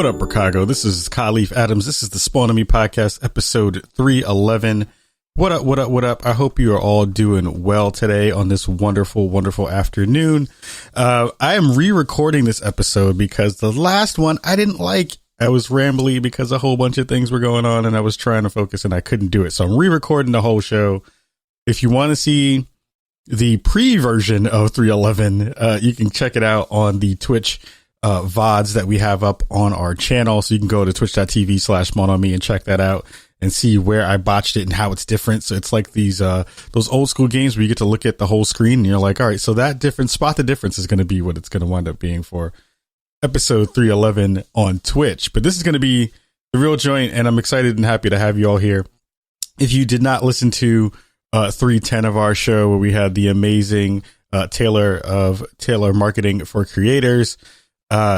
What up, Chicago? This is Khalif Adams. This is the Spawn on Me podcast, episode 311. What up, what up, what up? I hope you are all doing well today on this wonderful, wonderful afternoon. I am re-recording this episode because the last one I didn't like. I was rambly because a whole bunch of things were going on and I was trying to focus and I couldn't do it. So I'm re-recording the whole show. If you want to see the pre-version of 311, you can check it out on the Twitch VODs that we have up on our channel. So you can go to twitch.tv/SpawnOnMe and check that out and see where I botched it and how it's different. So it's like these those old school games where you get to look at the whole screen and you're like, all right, so that difference, spot the difference is going to be what it's going to wind up being for episode 311 on Twitch. But this is going to be the real joint, and I'm excited and happy to have you all here. If you did not listen to 310 of our show, where we had the amazing Taylor of Taylor Marketing for Creators,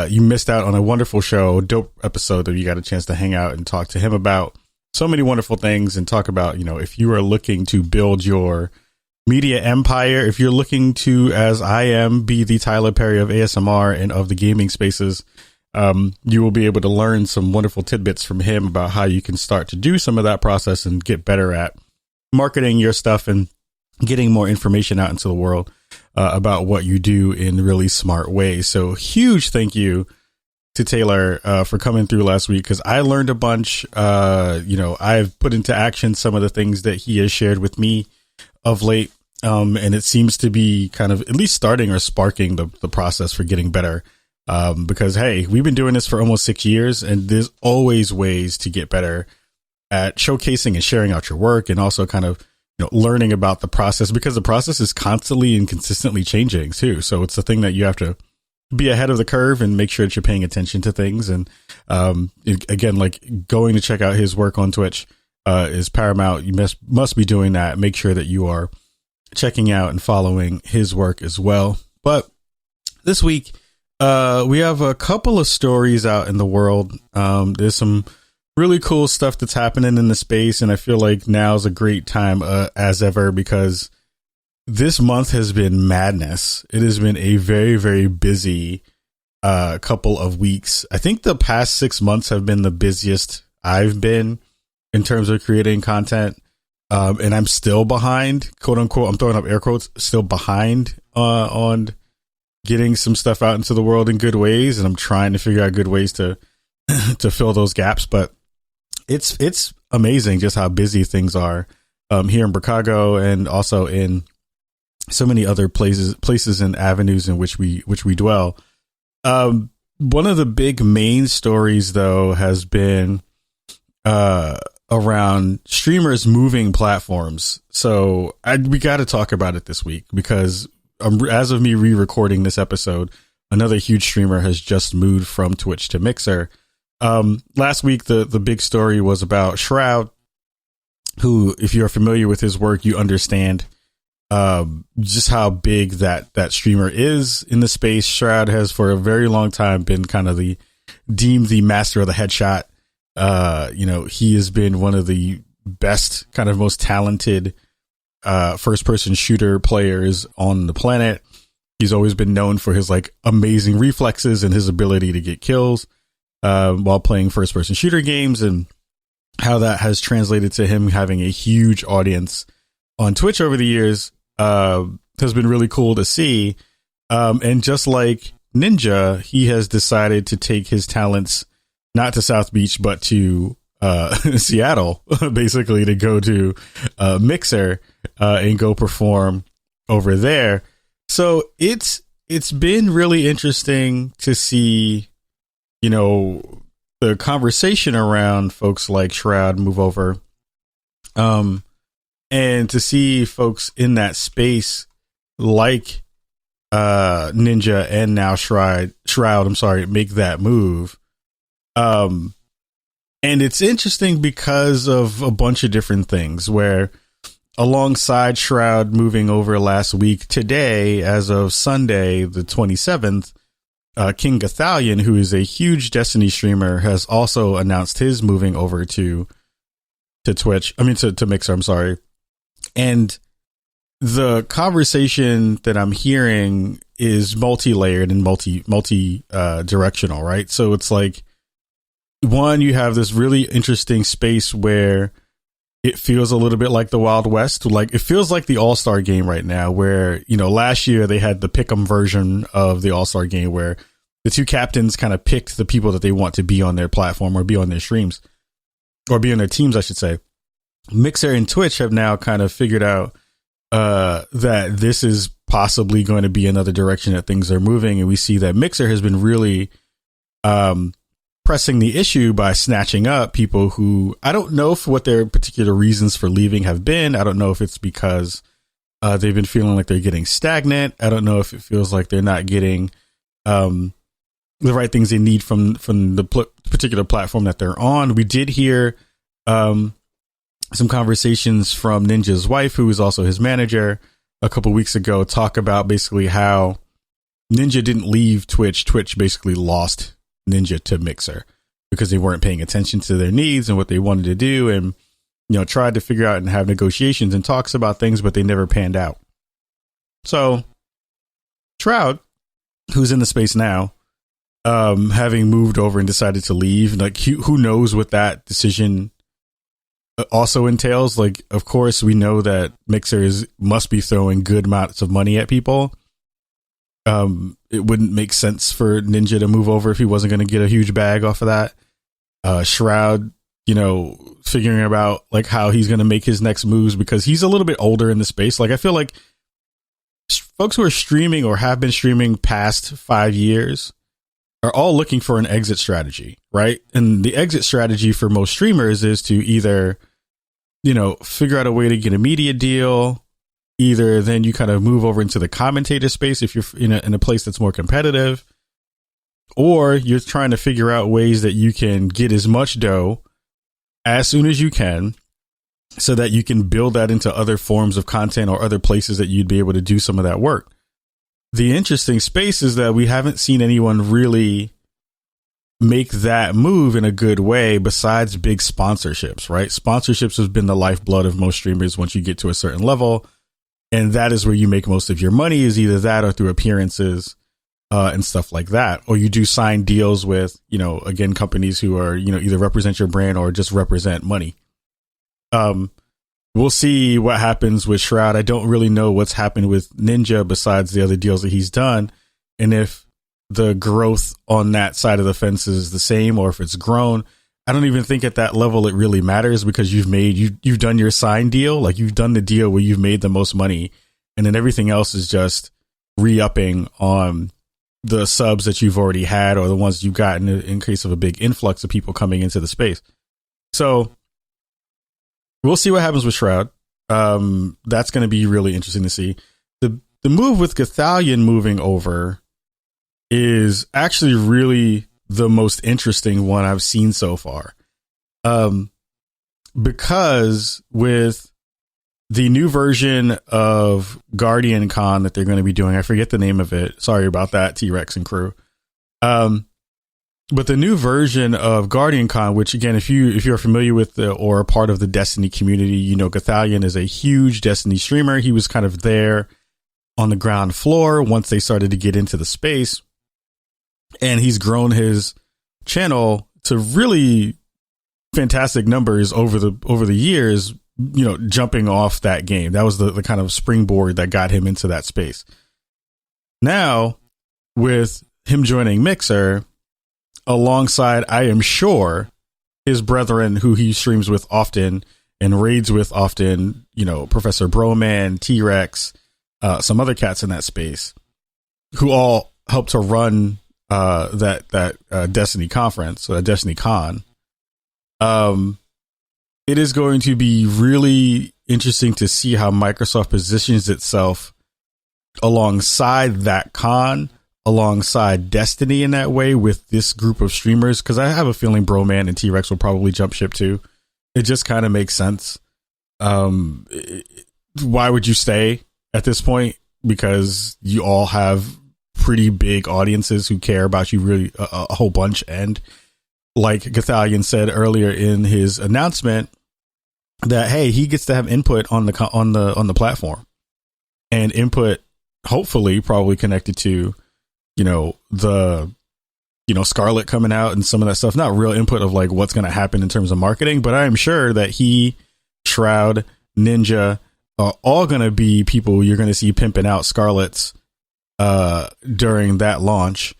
you missed out on a wonderful show, dope episode that you got a chance to hang out and talk to him about so many wonderful things and talk about, you know, if you are looking to build your media empire, if you're looking to, as I am, be the Tyler Perry of ASMR and of the gaming spaces, you will be able to learn some wonderful tidbits from him about how you can start to do some of that process and get better at marketing your stuff and getting more information out into the world about what you do in really smart ways. So huge thank you to Taylor for coming through last week, because I learned a bunch. I've put into action some of the things that he has shared with me of late. And it seems to be kind of at least starting or sparking the process for getting better. Because, hey, we've been doing this for almost 6 years, and there's always ways to get better at showcasing and sharing out your work, and also kind of, you know, learning about the process, because the process is constantly and consistently changing too. So it's the thing that you have to be ahead of the curve and make sure that you're paying attention to things. And again, like going to check out his work on Twitch is paramount. You must be doing that. Make sure that you are checking out and following his work as well. But this week, we have a couple of stories out in the world. There's some really cool stuff that's happening in the space, and I feel like now is a great time as ever, because this month has been madness. It has been a very, very busy couple of weeks. I think the past 6 months have been the busiest I've been in terms of creating content, and I'm still behind, quote unquote. I'm throwing up air quotes, still behind on getting some stuff out into the world in good ways, and I'm trying to figure out good ways to fill those gaps. But it's amazing just how busy things are here in Chicago, and also in so many other places and avenues in which we dwell. One of the big main stories, though, has been around streamers moving platforms. So we got to talk about it this week, because as of me re-recording this episode, another huge streamer has just moved from Twitch to Mixer. Last week, the big story was about Shroud, who, if you're familiar with his work, you understand just how big that streamer is in the space. Shroud has for a very long time been kind of deemed the master of the headshot. He has been one of the best, kind of most talented first person shooter players on the planet. He's always been known for his like amazing reflexes and his ability to get kills while playing first person shooter games, and how that has translated to him having a huge audience on Twitch over the years has been really cool to see. And just like Ninja, he has decided to take his talents not to South Beach, but to Seattle, basically, to go to Mixer and go perform over there. So it's been really interesting to see, you know, the conversation around folks like Shroud move over, and to see folks in that space like Ninja and now Shroud, make that move. And it's interesting because of a bunch of different things, where alongside Shroud moving over last week, today, as of Sunday, the 27th, King Gathalion, who is a huge Destiny streamer, has also announced his moving over to Twitch. To Mixer, I'm sorry. And the conversation that I'm hearing is multi-layered and multi directional, right? So it's like, one, you have this really interesting space where it feels a little bit like the Wild West. Like it feels like the All-Star game right now, where, you know, last year they had the pick'em version of the All-Star game where the two captains kind of picked the people that they want to be on their platform or be on their streams or be on their teams, I should say. Mixer and Twitch have now kind of figured out that this is possibly going to be another direction that things are moving. And we see that Mixer has been really pressing the issue by snatching up people who, I don't know what their particular reasons for leaving have been. I don't know if it's because they've been feeling like they're getting stagnant. I don't know if it feels like they're not getting the right things they need from the particular platform that they're on. We did hear some conversations from Ninja's wife, who is also his manager, a couple weeks ago, talk about basically how Ninja didn't leave Twitch. Twitch basically lost Ninja to Mixer because they weren't paying attention to their needs and what they wanted to do, and, you know, tried to figure out and have negotiations and talks about things, but they never panned out. So Shroud, who's in the space now, having moved over and decided to leave, like who knows what that decision also entails. Like, of course, we know that Mixer must be throwing good amounts of money at people. It wouldn't make sense for Ninja to move over if he wasn't going to get a huge bag off of that. Shroud, you know, figuring about like how he's going to make his next moves because he's a little bit older in the space. Like, I feel like folks who are streaming or have been streaming past 5 years are all looking for an exit strategy, right? And the exit strategy for most streamers is to either, you know, figure out a way to get a media deal. Either then you kind of move over into the commentator space if you're in a place that's more competitive, or you're trying to figure out ways that you can get as much dough as soon as you can so that you can build that into other forms of content or other places that you'd be able to do some of that work. The interesting space is that we haven't seen anyone really make that move in a good way besides big sponsorships, right? Sponsorships have been the lifeblood of most streamers once you get to a certain level. And that is where you make most of your money, is either that or through appearances and stuff like that. Or you do sign deals with, you know, again, companies who are, you know, either represent your brand or just represent money. We'll see what happens with Shroud. I don't really know what's happened with Ninja besides the other deals that he's done. And if the growth on that side of the fence is the same or if it's grown. I don't even think at that level it really matters because you've done your sign deal. Like, you've done the deal where you've made the most money, and then everything else is just re-upping on the subs that you've already had or the ones you've gotten in case of a big influx of people coming into the space. So we'll see what happens with Shroud. That's going to be really interesting to see. The move with Gothalion moving over is actually really the most interesting one I've seen so far. Because with the new version of Guardian Con that they're going to be doing, I forget the name of it. Sorry about that, T-Rex and crew. But the new version of Guardian Con, which again, if you're familiar with or a part of the Destiny community, you know, Gothalion is a huge Destiny streamer. He was kind of there on the ground floor once they started to get into the space. And he's grown his channel to really fantastic numbers over the years, you know, jumping off that game. That was the kind of springboard that got him into that space. Now, with him joining Mixer, alongside, I am sure, his brethren who he streams with often and raids with often, you know, Professor Broman, T-Rex, some other cats in that space, who all help to run that Destiny conference, Destiny Con. It is going to be really interesting to see how Microsoft positions itself alongside that con, alongside Destiny in that way with this group of streamers, because I have a feeling Broman and T-Rex will probably jump ship too. It just kind of makes sense. Why would you stay at this point? Because you all have pretty big audiences who care about you really a whole bunch. And like Gothalion said earlier in his announcement, that hey, he gets to have input on the platform, and input hopefully probably connected to, you know, the Scarlet coming out and some of that stuff. Not real input of like what's going to happen in terms of marketing, but I am sure that he, Shroud, Ninja are all going to be people you're going to see pimping out Scarlets during that launch.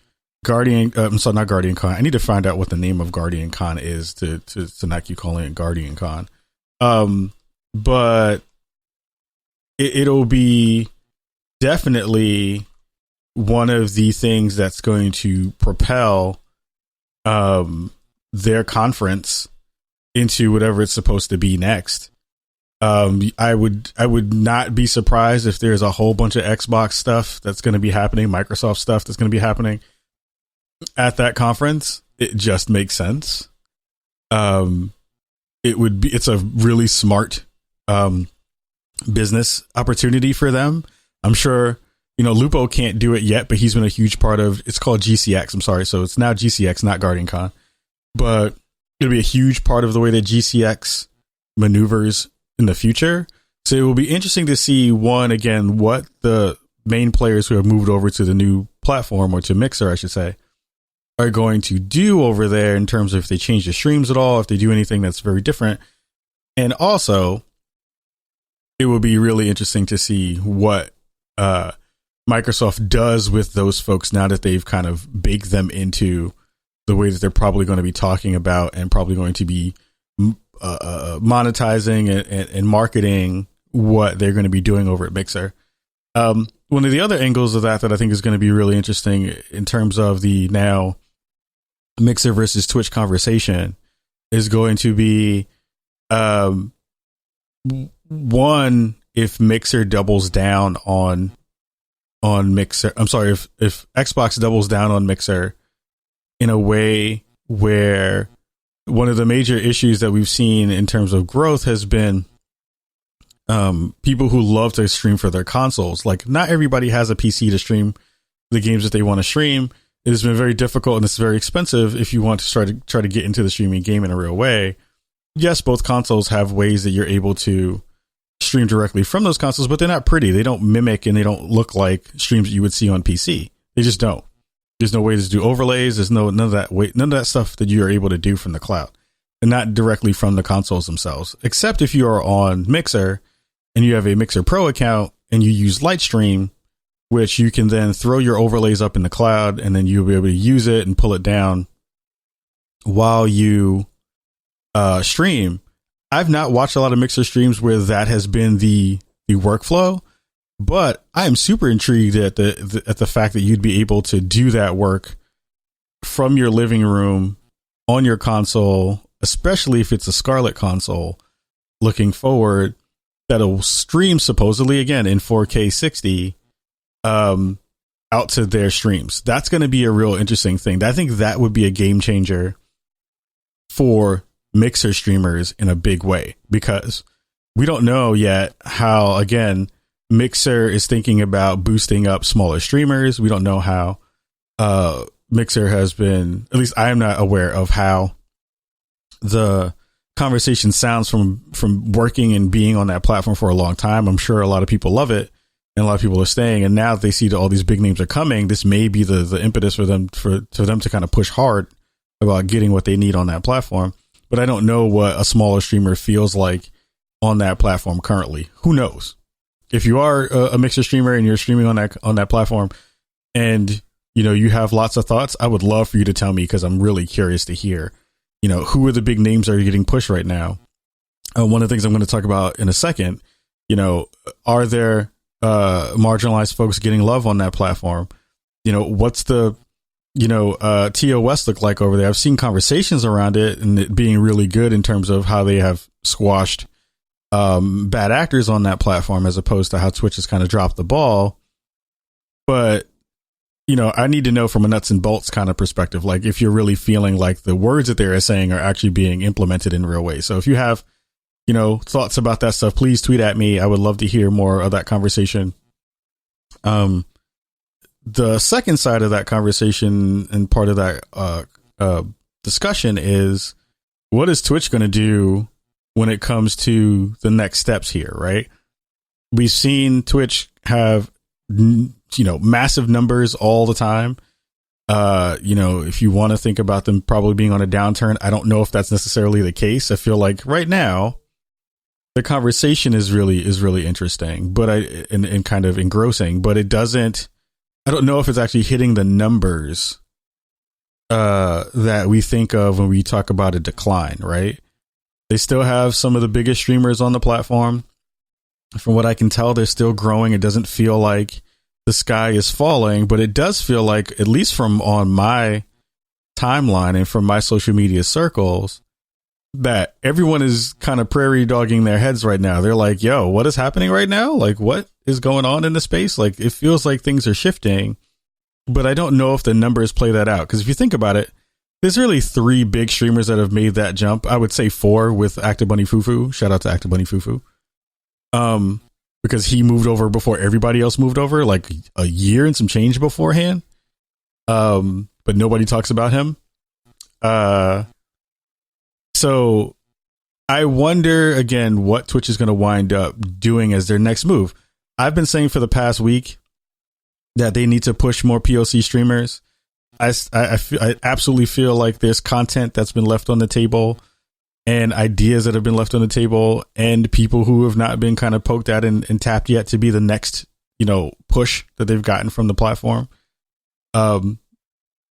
Not Guardian Con. I need to find out what the name of Guardian Con is to not keep calling it Guardian Con. But it'll be definitely one of the things that's going to propel their conference into whatever it's supposed to be next. I would not be surprised if there's a whole bunch of Xbox stuff that's going to be happening, Microsoft stuff that's going to be happening at that conference. It just makes sense. It's a really smart business opportunity for them. I'm sure, Lupo can't do it yet, but he's been a huge part of, it's called GCX. I'm sorry. So it's now GCX, not Guardian Con, but it'll be a huge part of the way that GCX maneuvers in the future. So it will be interesting to see, one, again, what the main players who have moved over to the new platform, or to Mixer, I should say, are going to do over there in terms of if they change the streams at all, if they do anything that's very different. And also, it will be really interesting to see what Microsoft does with those folks now that they've kind of baked them into the way that they're probably going to be talking about and probably going to be monetizing and marketing what they're going to be doing over at Mixer. One of the other angles of that I think is going to be really interesting in terms of the now Mixer versus Twitch conversation is going to be one, if Mixer doubles down on Mixer. I'm sorry, if Xbox doubles down on Mixer in a way where one of the major issues that we've seen in terms of growth has been people who love to stream for their consoles. Like, not everybody has a PC to stream the games that they want to stream. It has been very difficult and it's very expensive if you want to try to get into the streaming game in a real way. Yes, both consoles have ways that you're able to stream directly from those consoles, but they're not pretty. They don't mimic and they don't look like streams that you would see on PC. They just don't. There's no way to do overlays. There's none of that stuff that you are able to do from the cloud, and not directly from the consoles themselves. Except if you are on Mixer and you have a Mixer Pro account and you use Lightstream, which you can then throw your overlays up in the cloud, and then you'll be able to use it and pull it down while you stream. I've not watched a lot of Mixer streams where that has been the workflow, but I am super intrigued at the fact that you'd be able to do that work from your living room on your console, especially if it's a Scarlet console. Looking forward, that'll stream supposedly again in 4K 60 out to their streams. That's going to be a real interesting thing. I think that would be a game changer for Mixer streamers in a big way, because we don't know yet how, again, Mixer is thinking about boosting up smaller streamers. We don't know how Mixer has been, at least I am not aware of how the conversation sounds from working and being on that platform for a long time. I'm sure a lot of people love it and a lot of people are staying. And now that they see that all these big names are coming, this may be the impetus for them to kind of push hard about getting what they need on that platform. But I don't know what a smaller streamer feels like on that platform currently. Who knows? If you are a Mixer streamer and you're streaming on that platform and, you have lots of thoughts, I would love for you to tell me, because I'm really curious to hear, who are the big names that are getting pushed right now. One of the things I'm going to talk about in a second, are there marginalized folks getting love on that platform? What's the TOS look like over there? I've seen conversations around it and it being really good in terms of how they have squashed bad actors on that platform, as opposed to how Twitch has kind of dropped the ball. But, I need to know from a nuts and bolts kind of perspective, like if you're really feeling like the words that they're saying are actually being implemented in real ways. So if you have, thoughts about that stuff, please tweet at me. I would love to hear more of that conversation. The second side of that conversation and part of that discussion is, what is Twitch going to do when it comes to the next steps here, right? We've seen Twitch have, massive numbers all the time. If you want to think about them probably being on a downturn, I don't know if that's necessarily the case. I feel like right now the conversation is really interesting, but and kind of engrossing, but it doesn't, I don't know if it's actually hitting the numbers that we think of when we talk about a decline, right? They still have some of the biggest streamers on the platform. From what I can tell, they're still growing. It doesn't feel like the sky is falling, but it does feel like, at least from on my timeline and from my social media circles, that everyone is kind of prairie dogging their heads right now. They're like, yo, what is happening right now? Like, what is going on in the space? Like, it feels like things are shifting, but I don't know if the numbers play that out. Because if you think about it, there's really 3 big streamers that have made that jump. I would say 4 with Active Bunny Fufu. Shout out to Active Bunny Fufu. Because he moved over before everybody else moved over, like a year and some change beforehand. But nobody talks about him. So I wonder again what Twitch is going to wind up doing as their next move. I've been saying for the past week that they need to push more POC streamers. I absolutely feel like there's content that's been left on the table and ideas that have been left on the table and people who have not been kind of poked at and tapped yet to be the next, push that they've gotten from the platform.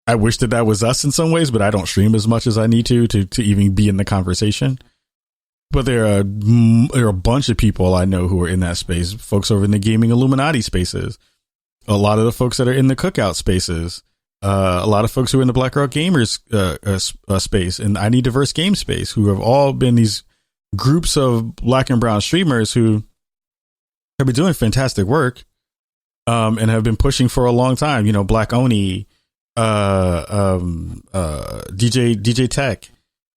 I wish that was us in some ways, but I don't stream as much as I need to even be in the conversation. But there are a bunch of people I know who are in that space, folks over in the gaming Illuminati spaces, a lot of the folks that are in the cookout spaces, a lot of folks who are in the Black Rock Gamers space and I Need Diverse Game space, who have all been these groups of Black and brown streamers who have been doing fantastic work and have been pushing for a long time. Black Oni, DJ Tech,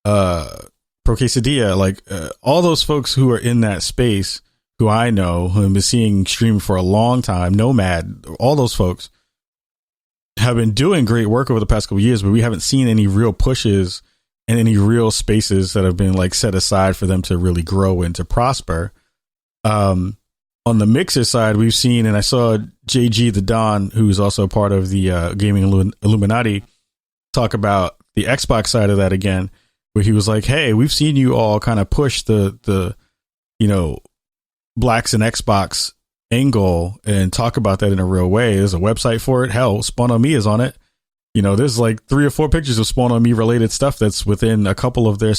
Pro Quesadilla, like all those folks who are in that space, who I know, who have been seeing stream for a long time, Nomad, all those folks have been doing great work over the past couple of years, but we haven't seen any real pushes and any real spaces that have been like set aside for them to really grow and to prosper. On the Mixer side, we've seen, and I saw JG the Don, who's also part of the gaming Illuminati, talk about the Xbox side of that again, where he was like, hey, we've seen you all kind of push the blacks and Xbox angle and talk about that in a real way. There's a website for it. Hell, Spawn on Me is on it. There's like 3 or 4 pictures of Spawn on Me related stuff that's within a couple of their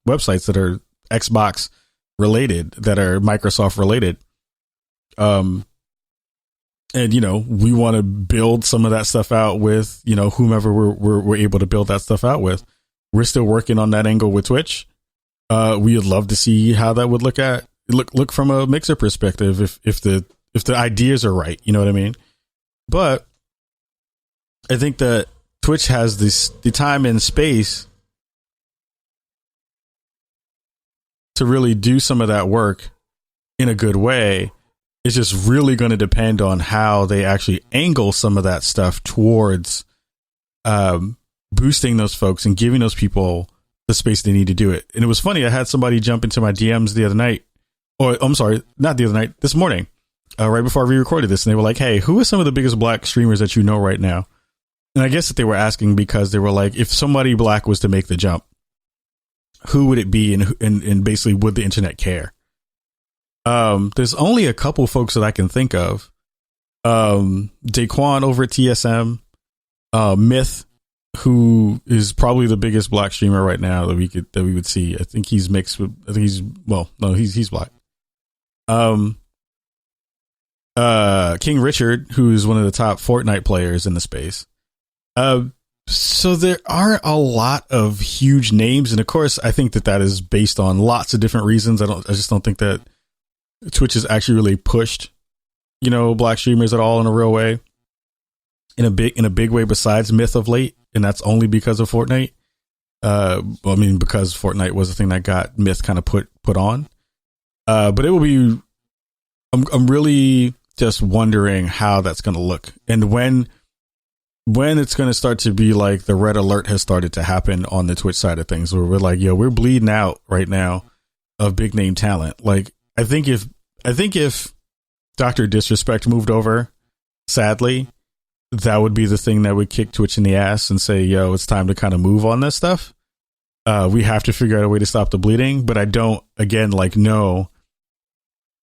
websites that are Xbox related, that are Microsoft related. And we want to build some of that stuff out with whomever we're able to build that stuff out with. We're still working on that angle with Twitch. We would love to see how that would look from a Mixer perspective if the ideas are right, you know what I mean? But I think that Twitch has the time and space to really do some of that work in a good way. It's just really going to depend on how they actually angle some of that stuff towards boosting those folks and giving those people the space they need to do it. And it was funny, I had somebody jump into my DMs the other night, or I'm sorry, not the other night, this morning, right before we recorded this, and they were like, hey, who are some of the biggest black streamers that you know right now? And I guess that they were asking because they were like, if somebody black was to make the jump, who would it be, and basically would the internet care? There's only a couple folks that I can think of. Daquan over at TSM, Myth, who is probably the biggest black streamer right now that we would see. I think he's mixed with, he's black. King Richard, who's one of the top Fortnite players in the space. So there aren't a lot of huge names, and of course, I think that is based on lots of different reasons. I just don't think that Twitch has actually really pushed, black streamers at all in a real way, in a big way besides Myth of late, and that's only because of Fortnite. Because Fortnite was the thing that got Myth kind of put on. But it will be. I'm really just wondering how that's going to look, and when it's going to start to be like the red alert has started to happen on the Twitch side of things, where we're like, we're bleeding out right now of big name talent. Like, I think if Dr. Disrespect moved over, sadly, that would be the thing that would kick Twitch in the ass and say, yo, it's time to kind of move on this stuff. We have to figure out a way to stop the bleeding. But I don't, again, like, know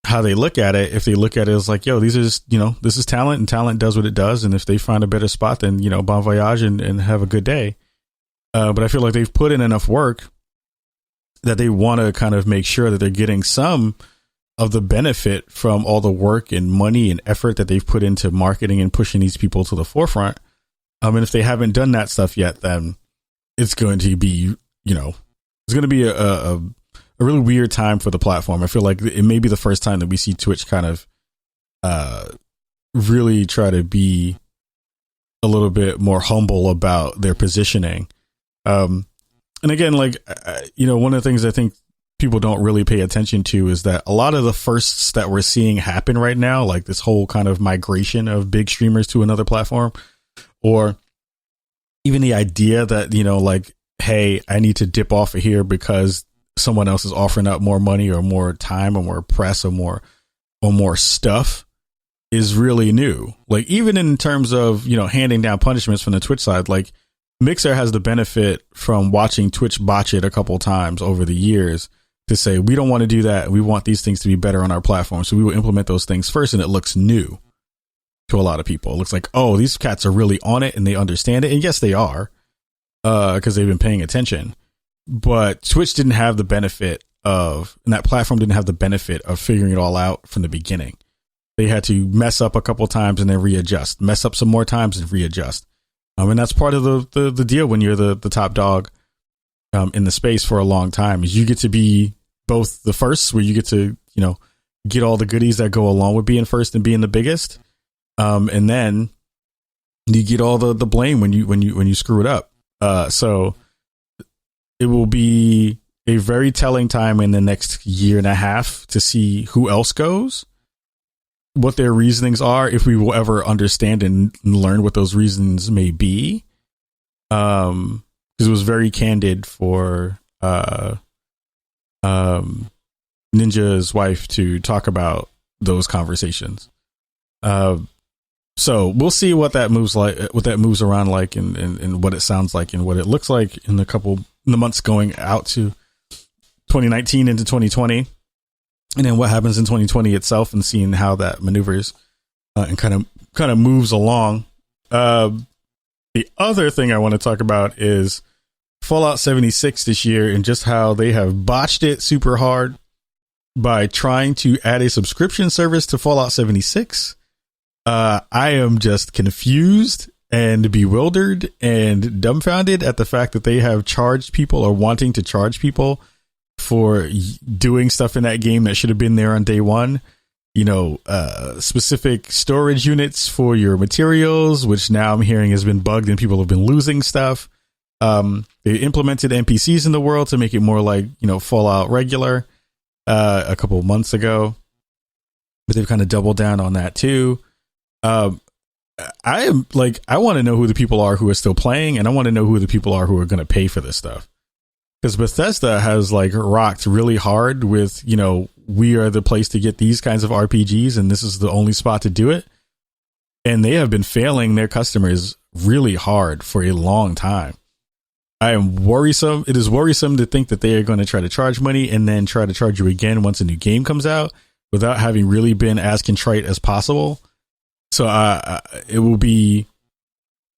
how they look at it. If they look at it as like, yo, these are just, this is talent, and talent does what it does. And if they find a better spot, then, bon voyage and have a good day. But I feel like they've put in enough work that they want to kind of make sure that they're getting some of the benefit from all the work and money and effort that they've put into marketing and pushing these people to the forefront. And if they haven't done that stuff yet, then it's going to be, it's going to be a really weird time for the platform. I feel like it may be the first time that we see Twitch kind of really try to be a little bit more humble about their positioning. And again, like, one of the things I think people don't really pay attention to is that a lot of the firsts that we're seeing happen right now, like this whole kind of migration of big streamers to another platform, or even the idea that, like, hey, I need to dip off of here because someone else is offering up more money or more time or more press or more stuff, is really new. Like, even in terms of, handing down punishments from the Twitch side, like, Mixer has the benefit from watching Twitch botch it a couple times over the years to say, we don't want to do that. We want these things to be better on our platform. So we will implement those things first. And it looks new to a lot of people. It looks like, oh, these cats are really on it and they understand it. And yes, they are, because they've been paying attention. But Twitch didn't have the benefit of, and that platform didn't have the benefit of figuring it all out from the beginning. They had to mess up a couple times and then readjust, mess up some more times and readjust. And that's part of the deal when you're the top dog in the space for a long time, is you get to be both the first, where you get to, get all the goodies that go along with being first and being the biggest. And then you get all the blame when you screw it up. So it will be a very telling time in the next year and a half to see who else goes, what their reasonings are, if we will ever understand and learn what those reasons may be. Because it was very candid for Ninja's wife to talk about those conversations. So we'll see what that moves around like, and what it sounds like and what it looks like in the months going out to 2019 into 2020. And then what happens in 2020 itself, and seeing how that maneuvers and kind of moves along. The other thing I want to talk about is Fallout 76 this year, and just how they have botched it super hard by trying to add a subscription service to Fallout 76. I am just confused and bewildered and dumbfounded at the fact that they have charged people, or wanting to charge people, for doing stuff in that game that should have been there on day one. Specific storage units for your materials, which now I'm hearing has been bugged and people have been losing stuff. They implemented NPCs in the world to make it more like, Fallout regular a couple of months ago, but they've kind of doubled down on that too. I want to know who the people are who are still playing, and I want to know who the people are who are going to pay for this stuff. Because Bethesda has rocked really hard with, we are the place to get these kinds of RPGs, and this is the only spot to do it. And they have been failing their customers really hard for a long time. I am worrisome. It is worrisome to think that they are going to try to charge money and then try to charge you again once a new game comes out, without having really been as contrite as possible. So it will be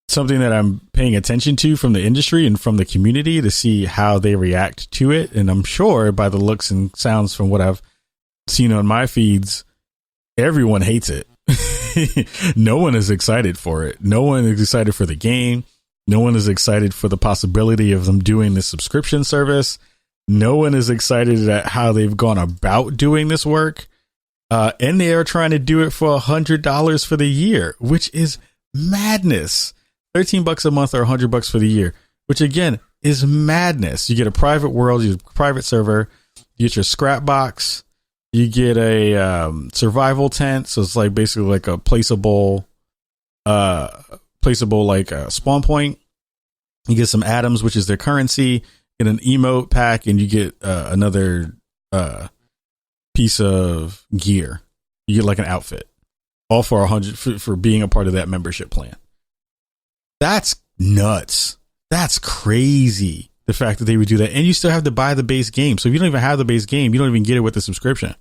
something that I'm paying attention to from the industry and from the community to see how they react to it. And I'm sure by the looks and sounds from what I've seen on my feeds, everyone hates it. No one is excited for it. No one is excited for the game. No one is excited for the possibility of them doing this subscription service. No one is excited at how they've gone about doing this work. And they are trying to do it for $100 for the year, which is madness. $13 a month or $100 for the year, which again is madness. You get a private world, you get a private server, you get your scrap box, you get a survival tent. So it's basically like a placeable spawn point. You get some atoms, which is their currency, get an emote pack, and you get another piece of gear. You get an outfit, all for $100 for being a part of that membership plan. That's nuts. That's crazy. The fact that they would do that. And you still have to buy the base game. So if you don't even have the base game, you don't even get it with the subscription.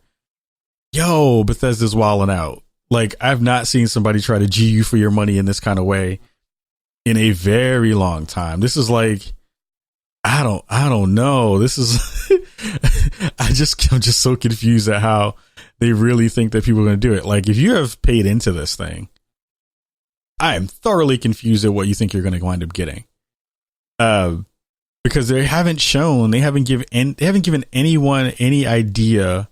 Yo, Bethesda's wilding out. Like, I've not seen somebody try to G you for your money in this kind of way in a very long time. This is like, I don't know. This is, I'm just so confused at how they really think that people are going to do it. Like, if you have paid into this thing, I am thoroughly confused at what you think you're going to wind up getting. Because they haven't given anyone any idea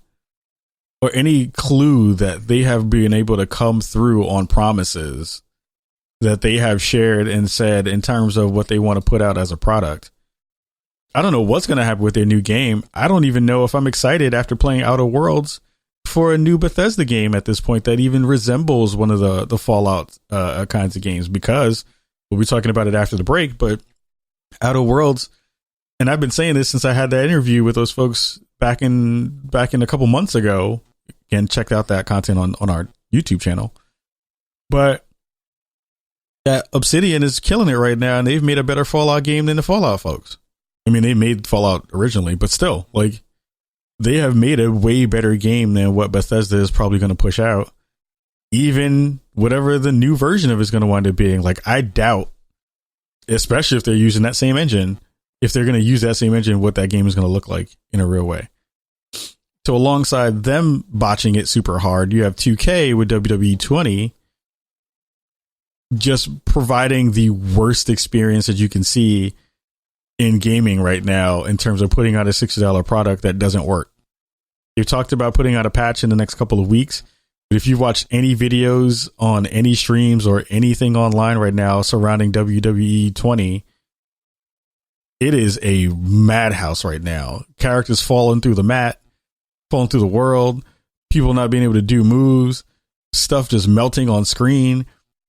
or any clue that they have been able to come through on promises that they have shared and said in terms of what they want to put out as a product. I don't know what's going to happen with their new game. I don't even know if I'm excited after playing Outer Worlds for a new Bethesda game at this point that even resembles one of the Fallout kinds of games, because we'll be talking about it after the break. But Outer Worlds, and I've been saying this since I had that interview with those folks back in a couple months ago. Again, check out that content on our YouTube channel. But that Obsidian is killing it right now, and they've made a better Fallout game than the Fallout folks. I mean, they made Fallout originally, but still, like, they have made a way better game than what Bethesda is probably going to push out. Even whatever the new version of it is going to wind up being. Like, I doubt, especially if they're using that same engine, if they're going to use that same engine, what that game is going to look like in a real way. So alongside them botching it super hard, you have 2K with WWE 20 just providing the worst experience that you can see in gaming right now in terms of putting out a $60 product that doesn't work. They've talked about putting out a patch in the next couple of weeks, but if you've watched any videos on any streams or anything online right now surrounding WWE 20, it is a madhouse right now. Characters falling through the mat, falling through the world, people not being able to do moves, stuff just melting on screen.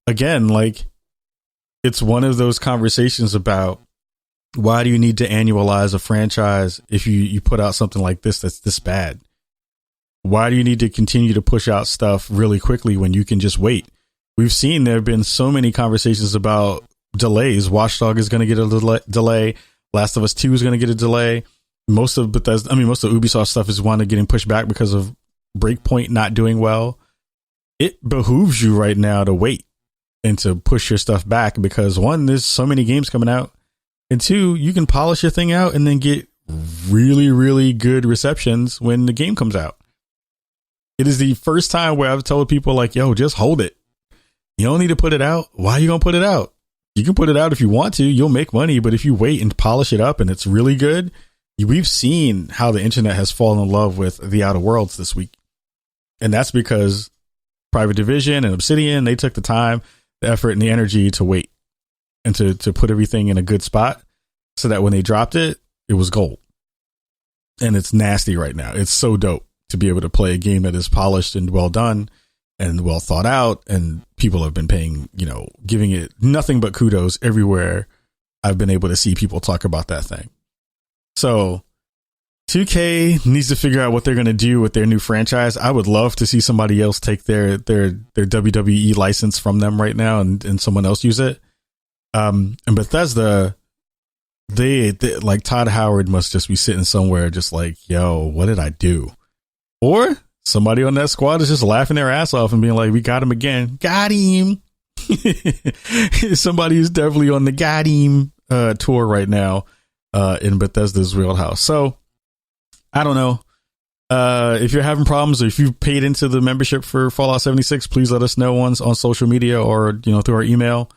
Again, like, it's one of those conversations about why do you need to annualize a franchise if you put out something like this that's this bad? Why do you need to continue to push out stuff really quickly when you can just wait? We've seen there have been so many conversations about delays. Watch Dogs is going to get a delay. Last of Us 2 is going to get a delay. Most of Ubisoft stuff is getting pushed back because of Breakpoint not doing well. It behooves you right now to wait and to push your stuff back because, one, there's so many games coming out, and two, you can polish your thing out and then get really, really good receptions when the game comes out. It is the first time where I've told people, like, yo, just hold it. You don't need to put it out. Why are you going to put it out? You can put it out if you want to. You'll make money. But if you wait and polish it up and it's really good, we've seen how the internet has fallen in love with the Outer Worlds this week. And that's because Private Division and Obsidian, they took the time, the effort, and the energy to wait and to put everything in a good spot so that when they dropped it, it was gold. And it's nasty right now. It's so dope to be able to play a game that is polished and well done and well thought out. And people have been paying, giving it nothing but kudos everywhere. I've been able to see people talk about that thing. So 2K needs to figure out what they're going to do with their new franchise. I would love to see somebody else take their WWE license from them right now and someone else use it. And Bethesda, they like Todd Howard must just be sitting somewhere just like, yo, what did I do? Or somebody on that squad is just laughing their ass off and being like, we got him again. Got him. Somebody is definitely on the got him tour right now in Bethesda's wheelhouse. So I don't know. If you're having problems or if you've paid into the membership for Fallout 76, please let us know on social media or, through our email.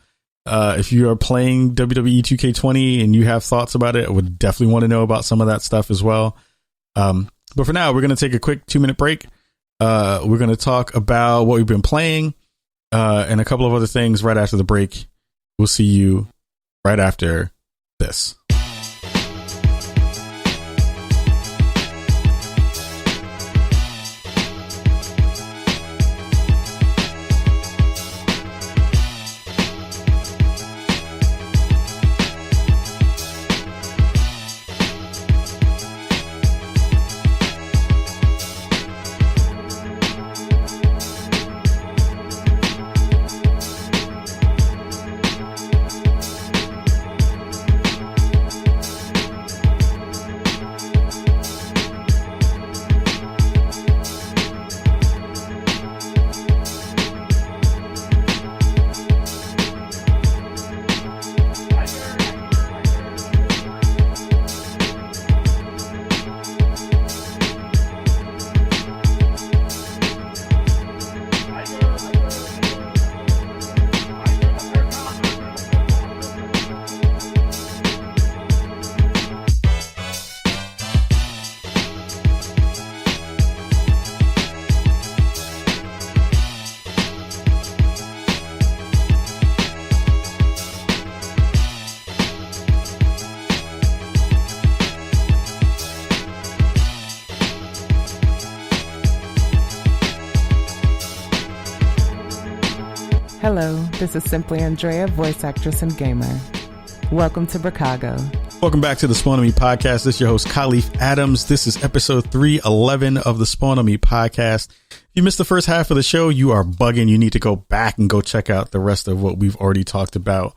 If you are playing WWE 2K20 and you have thoughts about it, I would definitely want to know about some of that stuff as well. But for now, we're going to take a quick 2-minute break. We're going to talk about what we've been playing and a couple of other things right after the break. We'll see you right after this. Hello, this is Simply Andrea, voice actress and gamer. Welcome to Chicago. Welcome back to the Spawn on Me podcast. This is your host, Khalif Adams. This is episode 311 of the Spawn on Me podcast. If you missed the first half of the show, you are bugging. You need to go back and go check out the rest of what we've already talked about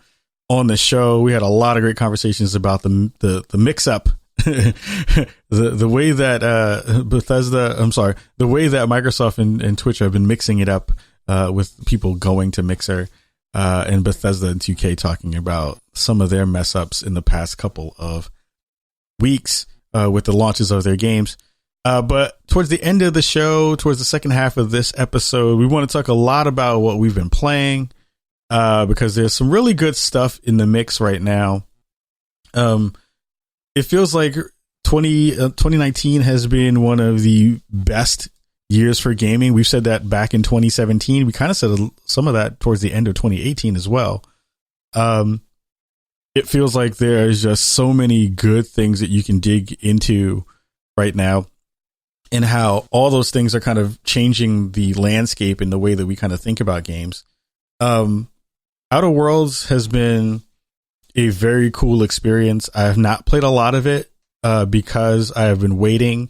on the show. We had a lot of great conversations about the mix-up, the way that the way that Microsoft and Twitch have been mixing it up with people going to Mixer. And Bethesda and 2K talking about some of their mess ups in the past couple of weeks with the launches of their games. But towards the end of the show, towards the second half of this episode, we want to talk a lot about what we've been playing because there's some really good stuff in the mix right now. It feels like 2019 has been one of the best years for gaming. We've said that back in 2017. We kind of said some of that towards the end of 2018 as well. It feels like there's just so many good things that you can dig into right now, and how all those things are kind of changing the landscape in the way that we kind of think about games. Outer Worlds has been a very cool experience. I have not played a lot of it because I have been waiting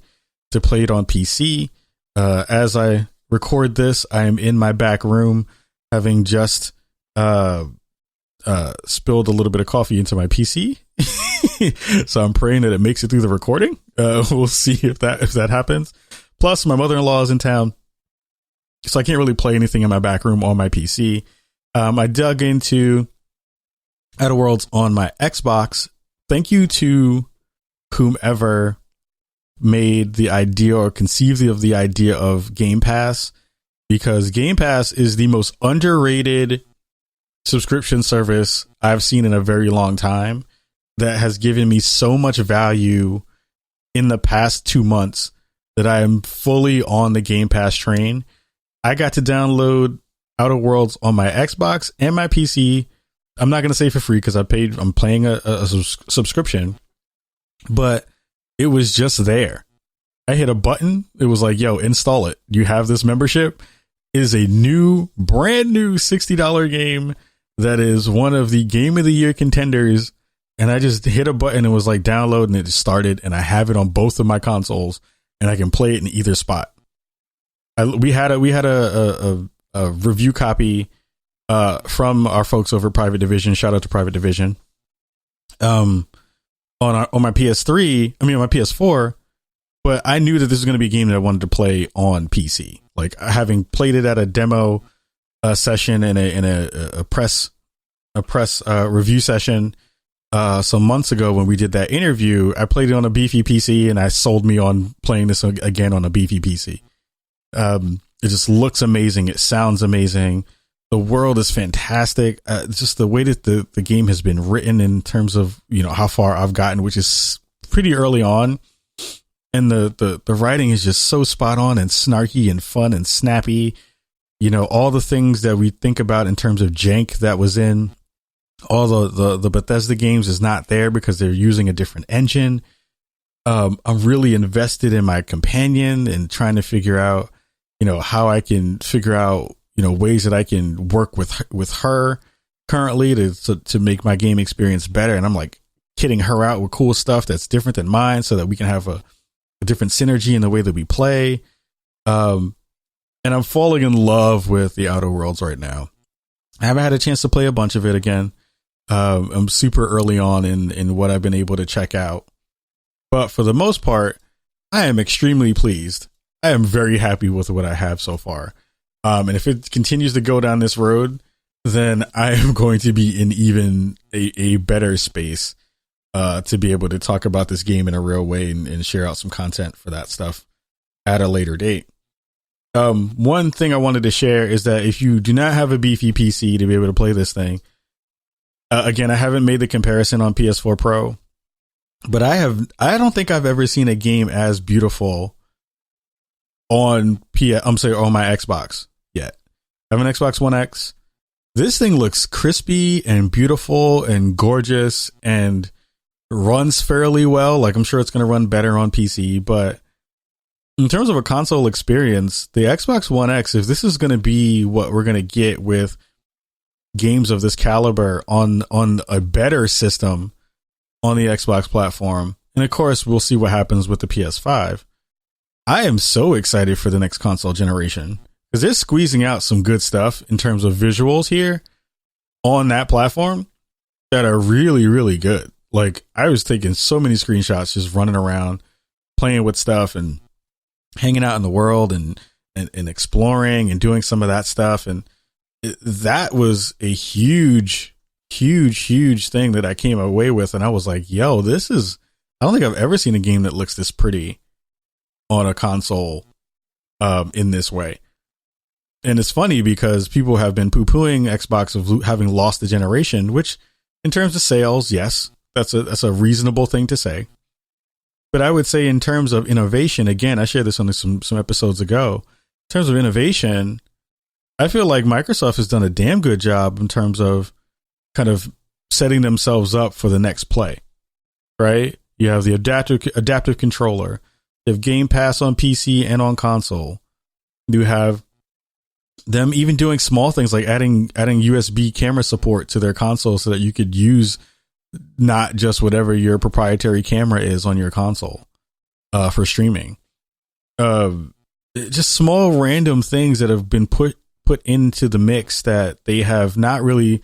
to play it on PC. As I record this, I am in my back room, having just spilled a little bit of coffee into my PC. So I'm praying that it makes it through the recording. We'll see if that happens. Plus, my mother-in-law is in town, so I can't really play anything in my back room on my PC. I dug into Outer Worlds on my Xbox. Thank you to whomever made the idea or conceived of the idea of Game Pass, because Game Pass is the most underrated subscription service I've seen in a very long time, that has given me so much value in the past 2 months that I am fully on the Game Pass train. I got to download Outer Worlds on my Xbox and my PC. I'm not going to say for free because I'm paying a subscription, but it was just there. I hit a button. It was like, yo, install it. You have this membership. It is a brand new $60 game that is one of the Game of the Year contenders. And I just hit a button and it was like download, and it just started, and I have it on both of my consoles and I can play it in either spot. We had a review copy from our folks over Private Division. Shout out to Private Division. On my PS3, on my PS4, but I knew that this was going to be a game that I wanted to play on PC. Like, having played it at a demo session and a press review session some months ago when we did that interview, I played it on a beefy PC, and I sold me on playing this again on a beefy PC. It just looks amazing. It sounds amazing. The world is fantastic. Just the way that the game has been written in terms of, how far I've gotten, which is pretty early on. And the writing is just so spot on and snarky and fun and snappy. All the things that we think about in terms of jank that was in all the Bethesda games is not there because they're using a different engine. I'm really invested in my companion and trying to figure out, how I can figure out, ways that I can work with her currently to make my game experience better. And I'm like kitting her out with cool stuff that's different than mine so that we can have a different synergy in the way that we play. And I'm falling in love with the Outer Worlds right now. I haven't had a chance to play a bunch of it again. I'm super early on in what I've been able to check out. But for the most part, I am extremely pleased. I am very happy with what I have so far. And if it continues to go down this road, then I am going to be in even a better space to be able to talk about this game in a real way and share out some content for that stuff at a later date. One thing I wanted to share is that if you do not have a beefy PC to be able to play this thing, again, I haven't made the comparison on PS4 Pro, but I don't think I've ever seen a game as beautiful on my Xbox yet. I have an Xbox One X. This thing looks crispy and beautiful and gorgeous and runs fairly well. Like, I'm sure it's going to run better on PC, but in terms of a console experience, the Xbox One X, if this is going to be what we're going to get with games of this caliber on a better system on the Xbox platform. And of course, we'll see what happens with the PS5. I am so excited for the next console generation because they're squeezing out some good stuff in terms of visuals here on that platform that are really, really good. Like, I was taking so many screenshots just running around, playing with stuff and hanging out in the world and exploring and doing some of that stuff. And that was a huge thing that I came away with. And I was like, yo, I don't think I've ever seen a game that looks this pretty on a console in this way. And it's funny because people have been poo-pooing Xbox of having lost the generation, which in terms of sales, yes, that's a reasonable thing to say. But I would say in terms of innovation, again, I shared this on some episodes ago. In terms of innovation, I feel like Microsoft has done a damn good job in terms of kind of setting themselves up for the next play, right? You have the adaptive controller. You have Game Pass on PC and on console. You have them even doing small things like adding USB camera support to their console so that you could use not just whatever your proprietary camera is on your console for streaming. Just small random things that have been put into the mix that they have not really,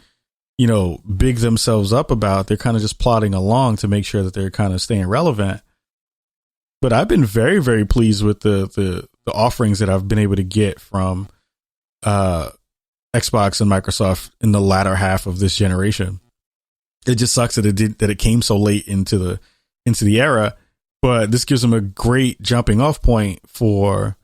big themselves up about. They're kind of just plodding along to make sure that they're kind of staying relevant. But I've been very, very pleased with the offerings that I've been able to get from Xbox and Microsoft in the latter half of this generation. It just sucks that it came so late into the era, but this gives them a great jumping off point for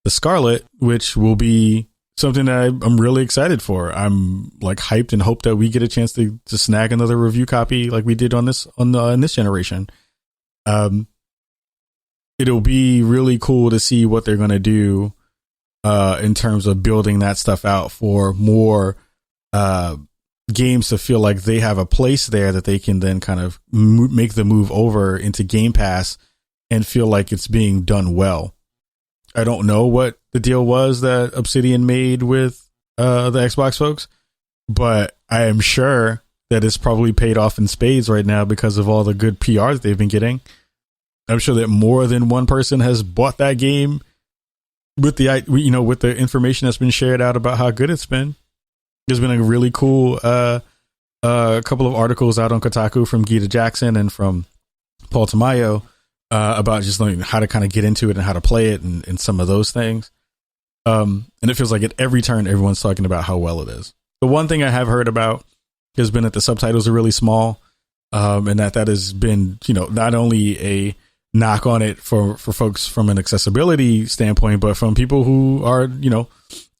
the Scarlet, which will be something that I'm really excited for. I'm like hyped and hope that we get a chance to snag another review copy like we did in this generation. It'll be really cool to see what they're going to do in terms of building that stuff out for more games to feel like they have a place there that they can then kind of make the move over into Game Pass and feel like it's being done well. I don't know what the deal was that Obsidian made with the Xbox folks, but I am sure that it's probably paid off in spades right now because of all the good PR that they've been getting. I'm sure that more than one person has bought that game with the information that's been shared out about how good it's been. There's been a really cool couple of articles out on Kotaku from Gita Jackson and from Paul Tamayo about just learning how to kind of get into it and how to play it and some of those things. And it feels like at every turn, everyone's talking about how well it is. The one thing I have heard about has been that the subtitles are really small, and that has been, not only a knock on it for folks from an accessibility standpoint, but from people who are,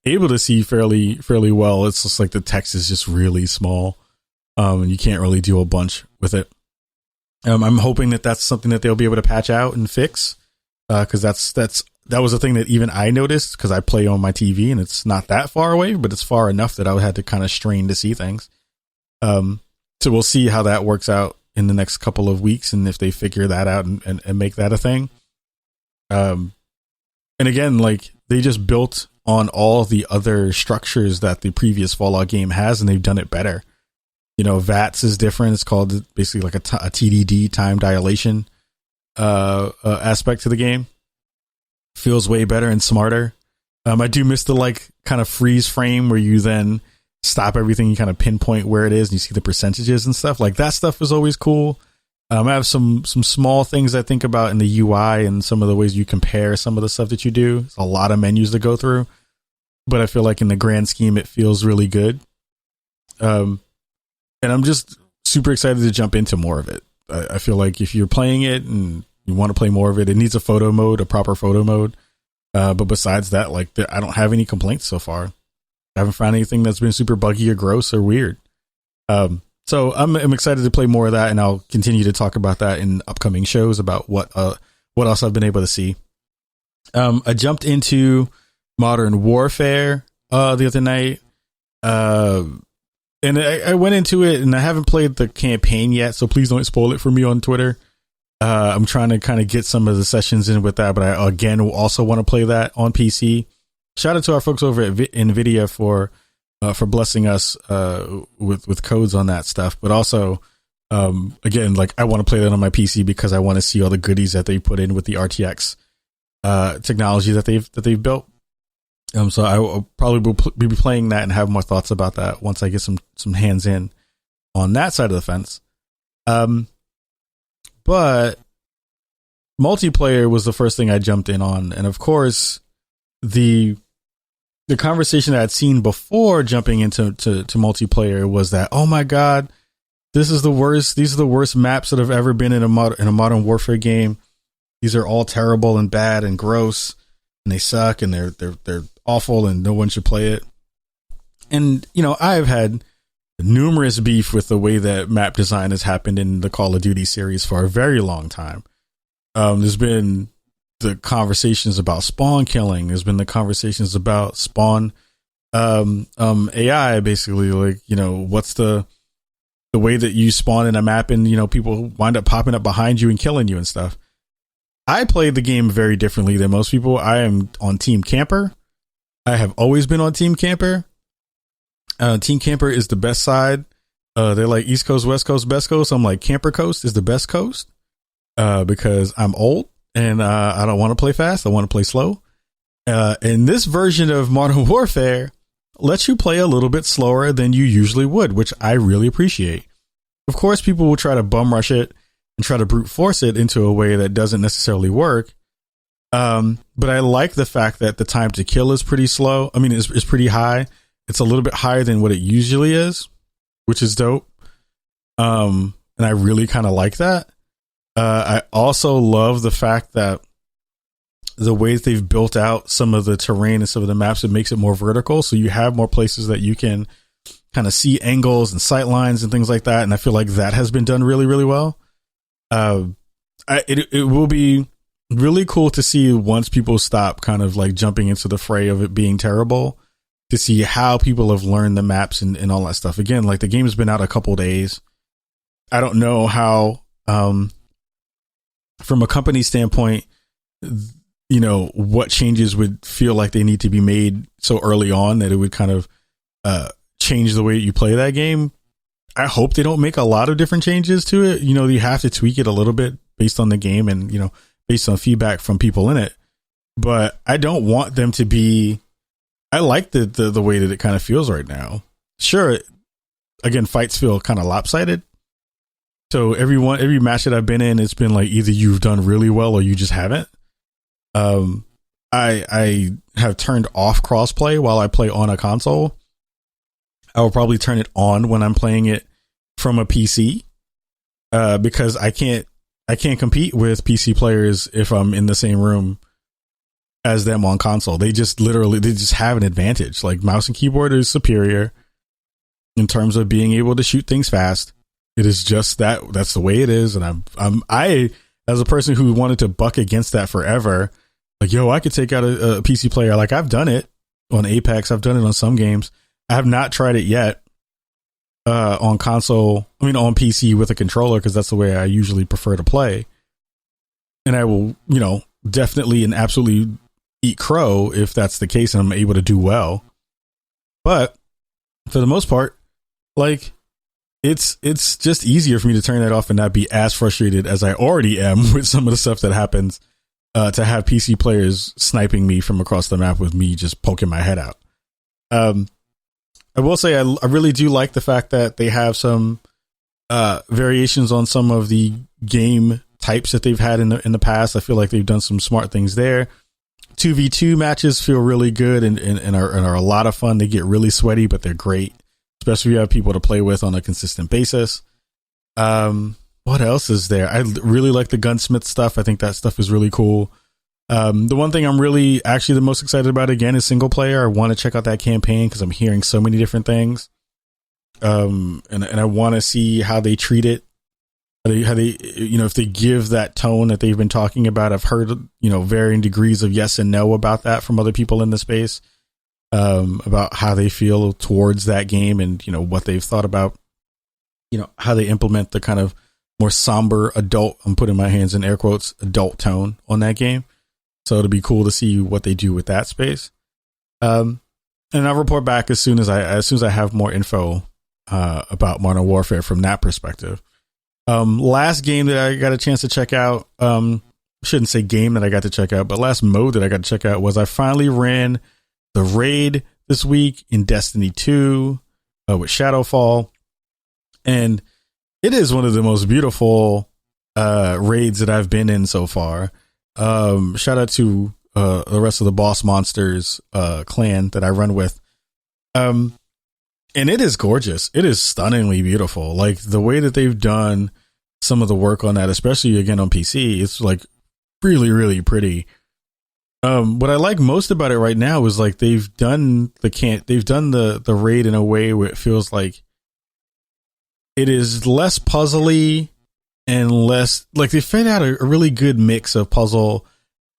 able to see fairly well. It's just like the text is just really small, and you can't really do a bunch with it. I'm hoping that that's something that they'll be able to patch out and fix, because that was a thing that even I noticed because I play on my TV and it's not that far away, but it's far enough that I had to kind of strain to see things. So we'll see how that works out in the next couple of weeks and if they figure that out and make that a thing. And again, like they just built on all the other structures that the previous Fallout game has, and they've done it better. VATS is different. It's called basically like a TDD, time dilation aspect to the game. Feels way better and smarter. I do miss the like kind of freeze frame where you then stop everything, you kind of pinpoint where it is and you see the percentages and stuff. Like that stuff is always cool. I have some small things I think about in the UI and some of the ways you compare some of the stuff that you do. It's a lot of menus to go through, but I feel like in the grand scheme, it feels really good. And I'm just super excited to jump into more of it. I feel like if you're playing it and you want to play more of it, it needs a photo mode, a proper photo mode. But besides that, like I don't have any complaints so far. I haven't found anything that's been super buggy or gross or weird. So I'm excited to play more of that, and I'll continue to talk about that in upcoming shows about what else I've been able to see. I jumped into Modern Warfare the other night. And I went into it, and I haven't played the campaign yet, so please don't spoil it for me on Twitter. I'm trying to kind of get some of the sessions in with that, but I, again, will also want to play that on PC. Shout out to our folks over at NVIDIA for for blessing us with codes on that stuff. But also, again, like I want to play that on my PC because I want to see all the goodies that they put in with the RTX technology that they've built. So I will probably be playing that and have more thoughts about that once I get some hands in on that side of the fence. But multiplayer was the first thing I jumped in on, and of course, the conversation that I'd seen before jumping into multiplayer was that, oh my god, this is the worst. These are the worst maps that have ever been in a Modern Warfare game. These are all terrible and bad and gross, and they suck, and they're awful, and no one should play it. And you know, I've had numerous beef with the way that map design has happened in the Call of Duty series for a very long time. There's been the conversations about spawn killing. There's been the conversations about spawn AI, basically, like, you know, what's the way that you spawn in a map and, you know, people wind up popping up behind you and killing you and stuff. I played the game very differently than most people. I am on Team Camper. I have always been on Team Camper. Team Camper is the best side. They're like East Coast, West Coast, best coast. I'm like Camper Coast is the best coast because I'm old and I don't want to play fast. I want to play slow. And this version of Modern Warfare lets you play a little bit slower than you usually would, which I really appreciate. Of course, people will try to bum rush it and try to brute force it into a way that doesn't necessarily work. But I like the fact that the time to kill is pretty slow. I mean, it's pretty high. It's a little bit higher than what it usually is, which is dope. And I really kind of like that. I also love the fact that the way that they've built out some of the terrain and some of the maps, it makes it more vertical. So you have more places that you can kind of see angles and sight lines and things like that. And I feel like that has been done really, really well. It will be really cool to see once people stop kind of like jumping into the fray of it being terrible, to see how people have learned the maps and all that stuff. Again, like the game has been out a couple days. I don't know how, from a company standpoint, you know, what changes would feel like they need to be made so early on that it would kind of change the way you play that game. I hope they don't make a lot of different changes to it. You know, you have to tweak it a little bit based on the game and, you know, based on feedback from people in it. But I don't want them to be, I like the way that it kind of feels right now. Sure, again, fights feel kind of lopsided. So every match that I've been in, it's been like either you've done really well or you just haven't. I have turned off crossplay while I play on a console. I will probably turn it on when I'm playing it from a PC, because I can't compete with PC players if I'm in the same room as them on console. They just have an advantage. Like mouse and keyboard is superior in terms of being able to shoot things fast. It is just that's the way it is. And I as a person who wanted to buck against that forever, like, yo, I could take out a PC player. Like I've done it on Apex. I've done it on some games. I have not tried it yet on console. I mean, on PC with a controller, because that's the way I usually prefer to play. And I will, you know, definitely and absolutely eat crow if that's the case and I'm able to do well. But for the most part, like it's just easier for me to turn that off and not be as frustrated as I already am with some of the stuff that happens, to have PC players sniping me from across the map with me just poking my head out. I will say I really do like the fact that they have some variations on some of the game types that they've had in the past. I feel like they've done some smart things there. 2v2 matches feel really good and are a lot of fun. They get really sweaty, but they're great, especially if you have people to play with on a consistent basis. What else is there? I really like the gunsmith stuff. I think that stuff is really cool. The one thing I'm really actually the most excited about, again, is single player. I want to check out that campaign because I'm hearing so many different things. And I want to see how they treat it. How they, you know, if they give that tone that they've been talking about. I've heard, you know, varying degrees of yes and no about that from other people in the space, about how they feel towards that game and, you know, what they've thought about, you know, how they implement the kind of more somber adult, I'm putting my hands in air quotes, adult tone on that game. So it'll be cool to see what they do with that space. And I'll report back as soon as I have more info about Modern Warfare from that perspective. Last game that I got a chance to check out, shouldn't say game that I got to check out, but last mode that I got to check out was I finally ran the raid this week in Destiny 2 with Shadowfall. And it is one of the most beautiful raids that I've been in so far. Shout out to the rest of the Boss Monsters clan that I run with. And it is gorgeous. It is stunningly beautiful. Like the way that they've done some of the work on that, especially again on PC, it's like really pretty. What I like most about it right now is like they've done the raid in a way where it feels like it is less puzzly and less like they figured out a really good mix of puzzle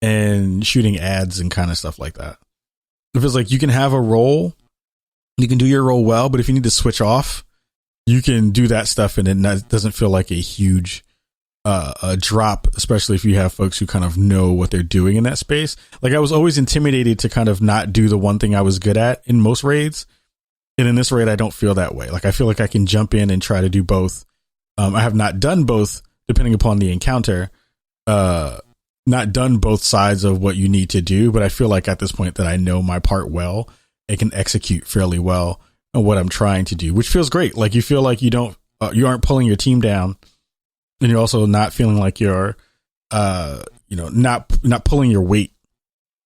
and shooting ads and kind of stuff like that. It feels like you can have a role, you can do your role well, but if you need to switch off, you can do that stuff and it doesn't feel like a huge a drop, especially if you have folks who kind of know what they're doing in that space. Like I was always intimidated to kind of not do the one thing I was good at in most raids. And in this raid, I don't feel that way. Like I feel like I can jump in and try to do both. I have not done both depending upon the encounter, not done both sides of what you need to do. But I feel like at this point that I know my part well and can execute fairly well on what I'm trying to do, which feels great. Like you feel like you aren't pulling your team down. And you're also not feeling like you're, not pulling your weight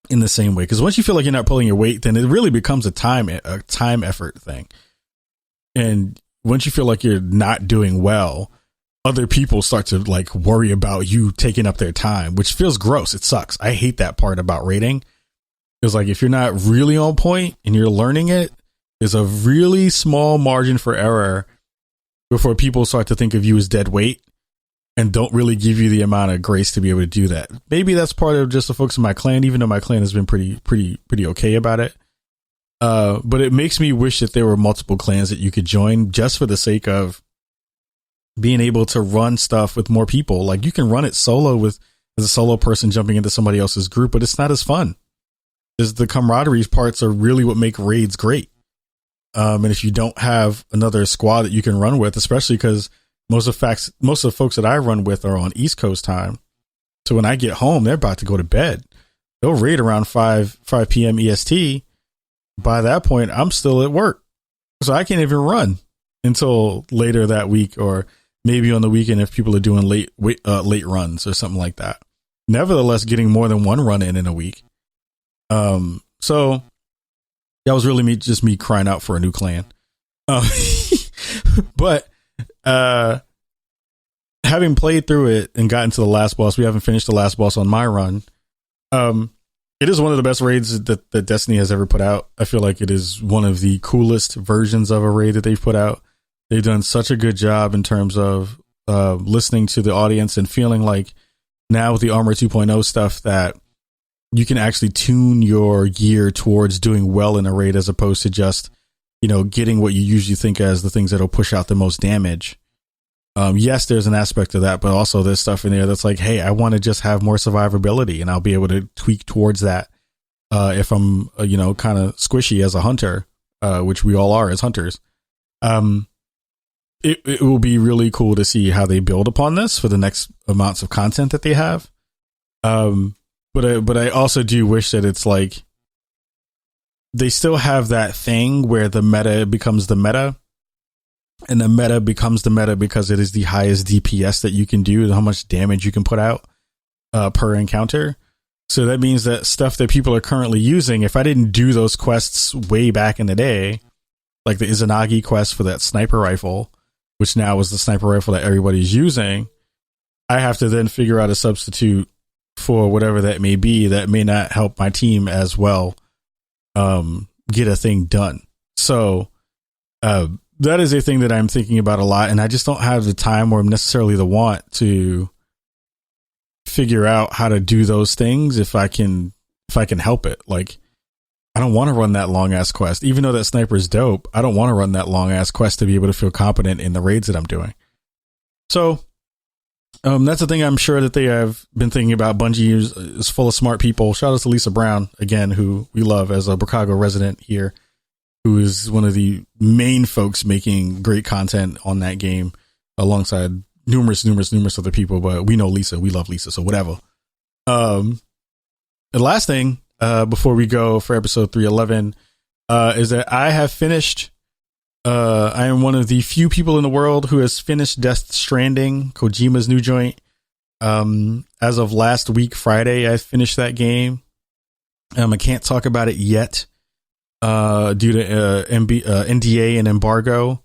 in the same way. Because once you feel like you're not pulling your weight, then it really becomes a time effort thing. And once you feel like you're not doing well, other people start to like worry about you taking up their time, which feels gross. It sucks. I hate that part about rating. It's like if you're not really on point and you're learning it, there's a really small margin for error before people start to think of you as dead weight. And don't really give you the amount of grace to be able to do that. Maybe that's part of just the folks in my clan, even though my clan has been pretty okay about it. But it makes me wish that there were multiple clans that you could join just for the sake of being able to run stuff with more people. Like you can run it solo as a solo person jumping into somebody else's group, but it's not as fun. Because the camaraderie parts are really what make raids great. And if you don't have another squad that you can run with, especially because most of the folks that I run with are on East Coast time. So when I get home, they're about to go to bed. They'll raid around 5 p.m. EST. By that point, I'm still at work. So I can't even run until later that week, or maybe on the weekend if people are doing late runs or something like that. Nevertheless, getting more than one run in a week. So that was really me crying out for a new clan. But having played through it and gotten to the last boss, we haven't finished the last boss on my run. It is one of the best raids that Destiny has ever put out. I feel like it is one of the coolest versions of a raid that they've put out. They've done such a good job in terms of listening to the audience and feeling like now with the Armor 2.0 stuff that you can actually tune your gear towards doing well in a raid as opposed to just getting what you usually think as the things that'll push out the most damage. Yes, there's an aspect of that, but also there's stuff in there that's like, hey, I want to just have more survivability, and I'll be able to tweak towards that if I'm, kind of squishy as a hunter, which we all are as hunters. It will be really cool to see how they build upon this for the next amounts of content that they have. But I also do wish that it's like, they still have that thing where the meta becomes the meta, and the meta becomes the meta because it is the highest DPS that you can do and how much damage you can put out per encounter. So that means that stuff that people are currently using, if I didn't do those quests way back in the day, like the Izanagi quest for that sniper rifle, which now is the sniper rifle that everybody's using, I have to then figure out a substitute for whatever that may be that may not help my team as well get a thing done. So that is a thing that I'm thinking about a lot, and I just don't have the time or necessarily the want to figure out how to do those things if I can help it. Like, I don't want to run that long ass quest, even though that sniper is dope. I don't want to run that long ass quest to be able to feel competent in the raids that I'm doing. So that's the thing I'm sure that they have been thinking about. Bungie is full of smart people. Shout out to Lisa Brown again, who we love as a Chicago resident here. who is one of the main folks making great content on that game alongside numerous other people. But we know Lisa, we love Lisa, so whatever. The last thing before we go for episode 311 is that I have finished. I am one of the few people in the world who has finished Death Stranding, Kojima's new joint. As of last week, Friday, I finished that game. I can't talk about it yet due to NDA and embargo.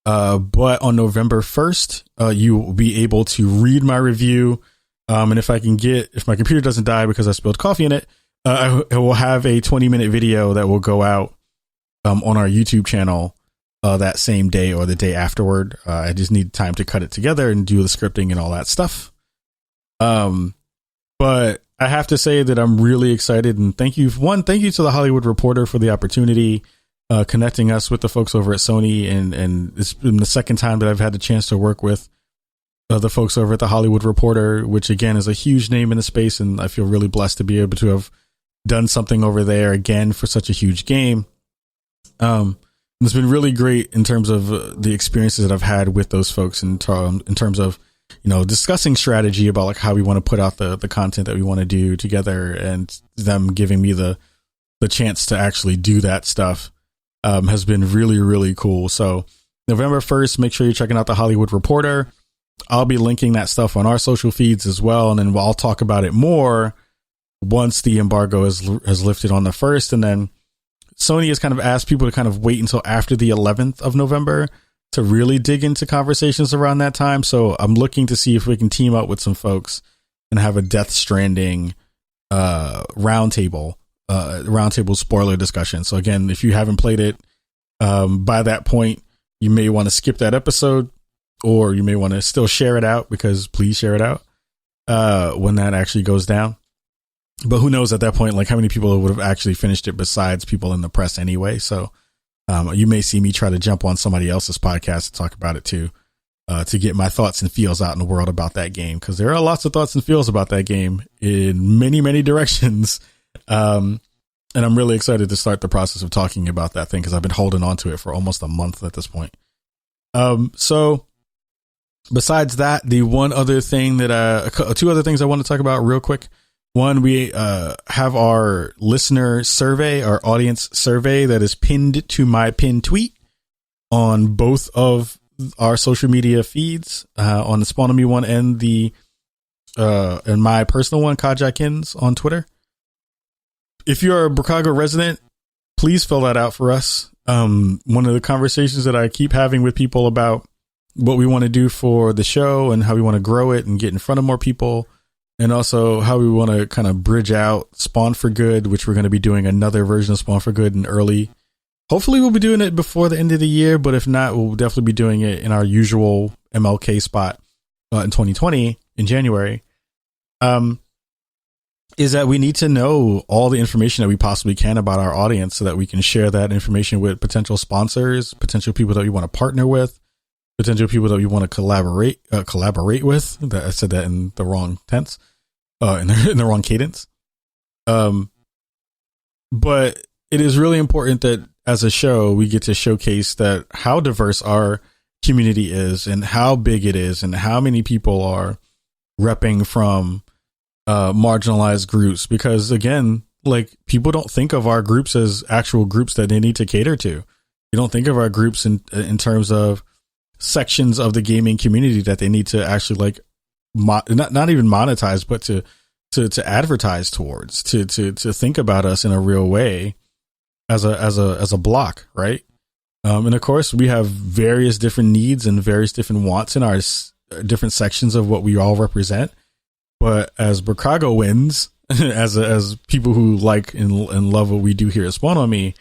But on November 1st, you will be able to read my review. And if my computer doesn't die because I spilled coffee in it, I will have a 20-minute video that will go out on our YouTube channel that same day or the day afterward. I just need time to cut it together and do the scripting and all that stuff. But I have to say that I'm really excited, and thank you to the Hollywood Reporter for the opportunity, connecting us with the folks over at Sony. And it's been the second time that I've had the chance to work with the folks over at the Hollywood Reporter, which again is a huge name in the space. And I feel really blessed to be able to have done something over there again for such a huge game. It's been really great in terms of the experiences that I've had with those folks in terms of, discussing strategy about like how we want to put out the content that we want to do together, and them giving me the chance to actually do that stuff has been really, really cool. So November 1st, make sure you're checking out the Hollywood Reporter. I'll be linking that stuff on our social feeds as well. And then I'll talk about it more once the embargo has lifted on the 1st. And then Sony has kind of asked people to kind of wait until after the 11th of November to really dig into conversations around that time. So I'm looking to see if we can team up with some folks and have a Death Stranding roundtable spoiler discussion. So again, if you haven't played it by that point, you may want to skip that episode, or you may want to still share it out, because please share it out when that actually goes down. But who knows at that point, like how many people would have actually finished it besides people in the press anyway. So you may see me try to jump on somebody else's podcast to talk about it too, to get my thoughts and feels out in the world about that game. Because there are lots of thoughts and feels about that game in many, many directions. And I'm really excited to start the process of talking about that thing, because I've been holding on to it for almost a month at this point. So besides that, the one other thing two other things I want to talk about real quick. One, we have our listener survey, our audience survey that is pinned to my pinned tweet on both of our social media feeds, on the Spawn on Me one and and my personal one, Kajakins, on Twitter. If you're a Chicago resident, please fill that out for us. One of the conversations that I keep having with people about what we want to do for the show and how we want to grow it and get in front of more people, and also how we want to kind of bridge out Spawn for Good, which we're going to be doing another version of Spawn for Good in early. Hopefully we'll be doing it before the end of the year, but if not, we'll definitely be doing it in our usual MLK spot in 2020 in January. Is that we need to know all the information that we possibly can about our audience, so that we can share that information with potential sponsors, potential people that we want to partner with, potential people that we want to collaborate with. I said that in the wrong tense, in the wrong cadence. But it is really important that as a show, we get to showcase that how diverse our community is, and how big it is, and how many people are repping from marginalized groups. Because again, like, people don't think of our groups as actual groups that they need to cater to. You don't think of our groups in terms of sections of the gaming community that they need to actually like not even monetize, but to advertise towards, to think about us in a real way as a block, right? And of course, we have various different needs and various different wants in our different sections of what we all represent. But as Chicagoans, as people who like and love what we do here at Spawn on Me,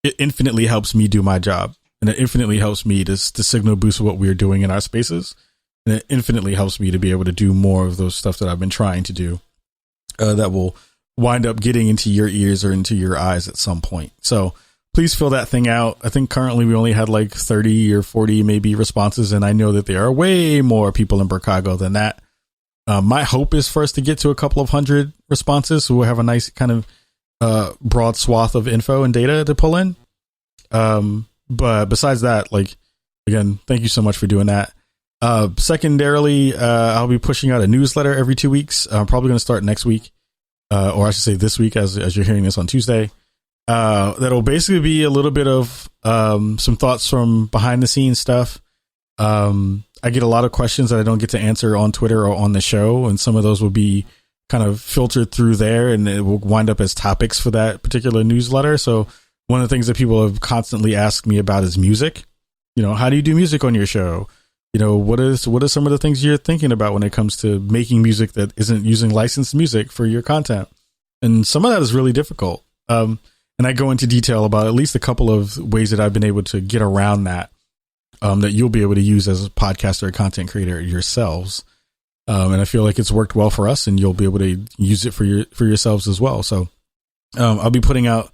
it infinitely helps me do my job. And it infinitely helps me to signal boost what we're doing in our spaces. And it infinitely helps me to be able to do more of those stuff that I've been trying to do, that will wind up getting into your ears or into your eyes at some point. So please fill that thing out. I think currently we only had like 30 or 40 maybe responses. And I know that there are way more people in Chicago than that. My hope is for us to get to a couple of hundred responses, so we'll have a nice kind of broad swath of info and data to pull in. But besides that, like, again, thank you so much for doing that. Secondarily, I'll be pushing out a newsletter every 2 weeks. I'm probably going to start next week, or I should say this week, as you're hearing this on Tuesday. That'll basically be a little bit of some thoughts from behind the scenes stuff. I get a lot of questions that I don't get to answer on Twitter or on the show, and some of those will be kind of filtered through there, and it will wind up as topics for that particular newsletter. So one of the things that people have constantly asked me about is music. You know, how do you do music on your show? You know, what are some of the things you're thinking about when it comes to making music that isn't using licensed music for your content? And some of that is really difficult. And I go into detail about at least a couple of ways that I've been able to get around that, that you'll be able to use as a podcaster or content creator yourselves. And I feel like it's worked well for us, and you'll be able to use it for yourselves as well. So I'll be putting out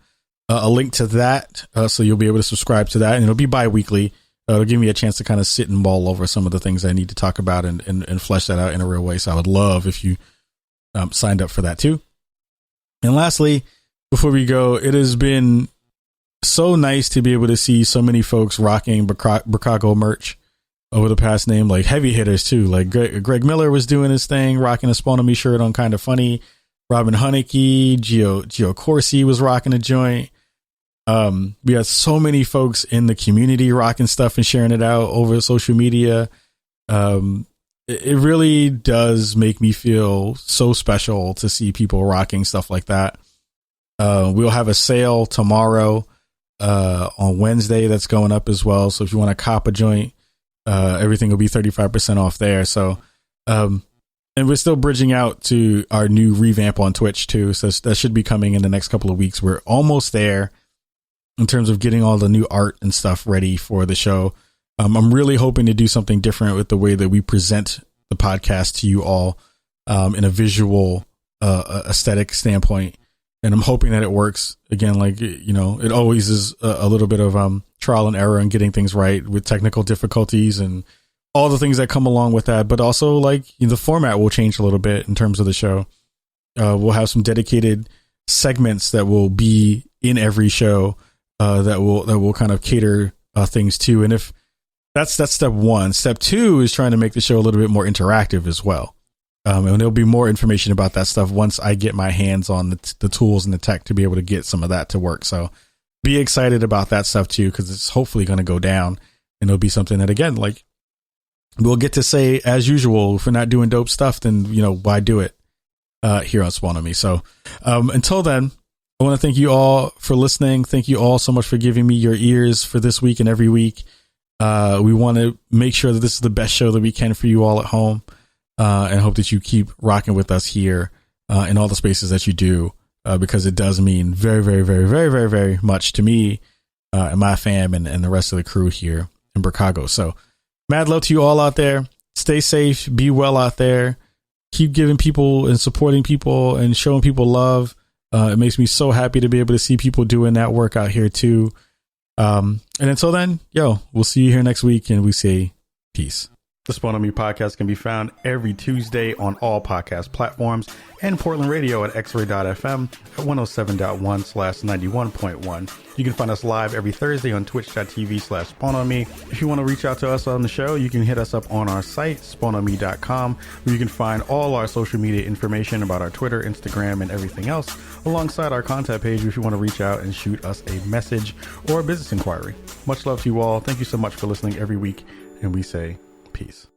a link to that, so you'll be able to subscribe to that, and it'll be bi-weekly. It'll give me a chance to kind of sit and mull over some of the things I need to talk about and flesh that out in a real way. So I would love if you signed up for that too. And lastly, before we go, it has been so nice to be able to see so many folks rocking Bricago merch over the past name, like heavy hitters too. Like Greg Miller was doing his thing, rocking a Spawn on Me shirt on Kind of Funny. Robin Hunnicky, Gio Corsi was rocking a joint. We had so many folks in the community rocking stuff and sharing it out over social media. It really does make me feel so special to see people rocking stuff like that. We'll have a sale tomorrow, on Wednesday that's going up as well. So if you want to cop a joint, everything will be 35% off there. So, and we're still bridging out to our new revamp on Twitch too. So that should be coming in the next couple of weeks. We're almost there in terms of getting all the new art and stuff ready for the show. I'm really hoping to do something different with the way that we present the podcast to you all, in a visual, aesthetic standpoint. And I'm hoping that it works. Again, like, you know, it always is a little bit of trial and error and getting things right with technical difficulties and all the things that come along with that. But also, like, the format will change a little bit in terms of the show. We'll have some dedicated segments that will be in every show, that will kind of cater things to. And if that's step one. Step two is trying to make the show a little bit more interactive as well. And there'll be more information about that stuff once I get my hands on the tools and the tech to be able to get some of that to work. So be excited about that stuff too, because it's hopefully going to go down, and it'll be something that, again, like, we'll get to say, as usual, if we're not doing dope stuff, then, you know, why do it here on Spawn on Me? So until then, I want to thank you all for listening. Thank you all so much for giving me your ears for this week and every week. We want to make sure that this is the best show that we can for you all at home. And hope that you keep rocking with us here in all the spaces that you do, because it does mean very, very, very, very, very, very much to me and my fam and the rest of the crew here in Bricago. So mad love to you all out there. Stay safe. Be well out there. Keep giving people and supporting people and showing people love. It makes me so happy to be able to see people doing that work out here too. And until then, we'll see you here next week, and we say peace. The Spawn on Me podcast can be found every Tuesday on all podcast platforms and Portland radio at xray.fm at 107.1/91.1. You can find us live every Thursday on twitch.tv/Spawn on Me. If you want to reach out to us on the show, you can hit us up on our site, spawnonme.com, where you can find all our social media information about our Twitter, Instagram, and everything else, alongside our contact page if you want to reach out and shoot us a message or a business inquiry. Much love to you all. Thank you so much for listening every week, and we say peace.